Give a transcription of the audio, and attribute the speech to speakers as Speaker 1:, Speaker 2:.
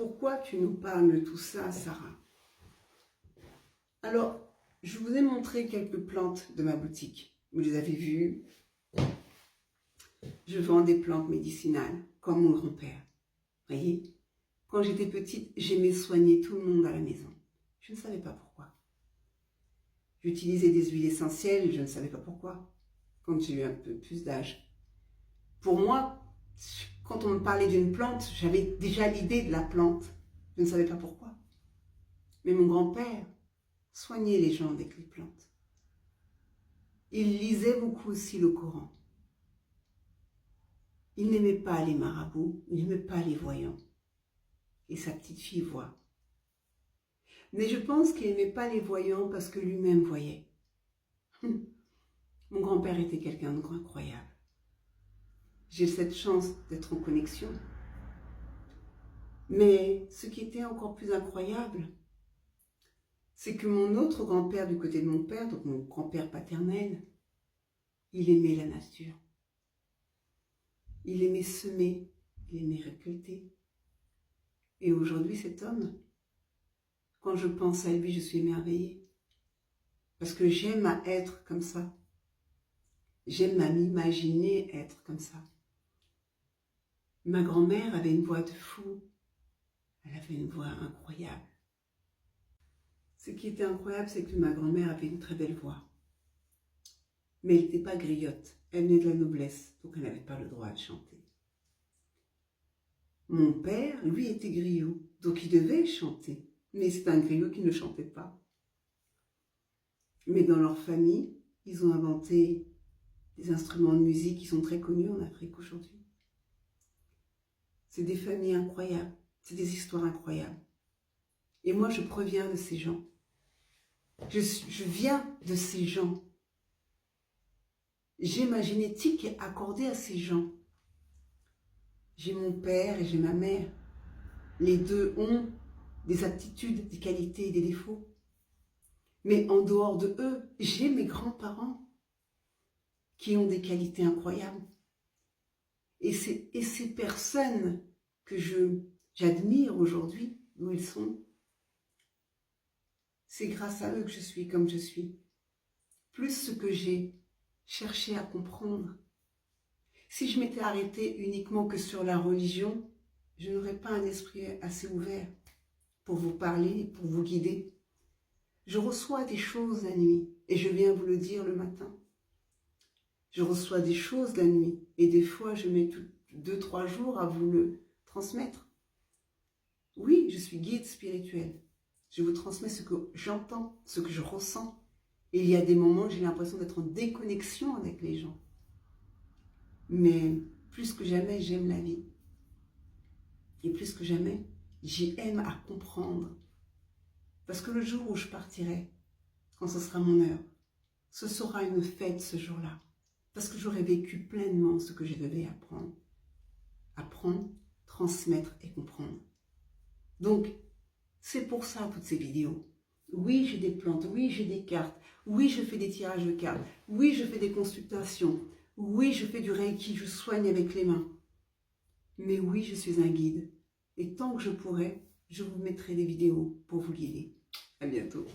Speaker 1: pourquoi tu nous parles de tout ça, Sarah? Alors, je vous ai montré quelques plantes de ma boutique. Vous les avez vues. Je vends des plantes médicinales, comme mon grand-père. Voyez, quand j'étais petite, j'aimais soigner tout le monde à la maison. Je ne savais pas pourquoi. J'utilisais des huiles essentielles, je ne savais pas pourquoi, quand j'ai eu un peu plus d'âge. Pour moi, quand on me parlait d'une plante, j'avais déjà l'idée de la plante. Je ne savais pas pourquoi. Mais mon grand-père soignait les gens avec les plantes. Il lisait beaucoup aussi le Coran. Il n'aimait pas les marabouts, il n'aimait pas les voyants. Et sa petite fille voit. Mais je pense qu'il n'aimait pas les voyants parce que lui-même voyait. Mon grand-père était quelqu'un d'incroyable. J'ai cette chance d'être en connexion. Mais ce qui était encore plus incroyable, c'est que mon autre grand-père du côté de mon père, donc mon grand-père paternel, il aimait la nature. Il aimait semer, il aimait récolter. Et aujourd'hui, cet homme, quand je pense à lui, je suis émerveillée. Parce que j'aime à être comme ça. J'aime à m'imaginer être comme ça. Ma grand-mère avait une voix de fou. Elle avait une voix incroyable. Ce qui était incroyable, c'est que ma grand-mère avait une très belle voix. Mais elle n'était pas griotte. Elle venait de la noblesse, donc elle n'avait pas le droit de chanter. Mon père, lui, était griot, donc il devait chanter. Mais c'est un griot qui ne chantait pas. Mais dans leur famille, ils ont inventé des instruments de musique qui sont très connus en Afrique aujourd'hui. C'est des familles incroyables, c'est des histoires incroyables. Et moi, je proviens de ces gens. Je viens de ces gens. J'ai ma génétique accordée à ces gens. J'ai mon père et j'ai ma mère. Les deux ont des aptitudes, des qualités et des défauts. Mais en dehors de eux, j'ai mes grands-parents qui ont des qualités incroyables. Et ces personnes que j'admire aujourd'hui, où ils sont, c'est grâce à eux que je suis comme je suis. Plus ce que j'ai cherché à comprendre. Si je m'étais arrêtée uniquement que sur la religion, je n'aurais pas un esprit assez ouvert pour vous parler, pour vous guider. Je reçois des choses la nuit et je viens vous le dire le matin. Je reçois des choses la nuit et des fois je mets 2-3 jours à vous le transmettre. Oui, je suis guide spirituel. Je vous transmets ce que j'entends, ce que je ressens. Et il y a des moments où j'ai l'impression d'être en déconnexion avec les gens. Mais plus que jamais, j'aime la vie. Et plus que jamais, j'y aime à comprendre. Parce que le jour où je partirai, quand ce sera mon heure, ce sera une fête ce jour-là. Parce que j'aurai vécu pleinement ce que je devais apprendre. Apprendre, transmettre et comprendre. Donc, c'est pour ça toutes ces vidéos. Oui, j'ai des plantes, oui, j'ai des cartes, oui, je fais des tirages de cartes, oui, je fais des consultations, oui, je fais du Reiki, je soigne avec les mains. Mais oui, je suis un guide. Et tant que je pourrai, je vous mettrai des vidéos pour vous guider. À bientôt.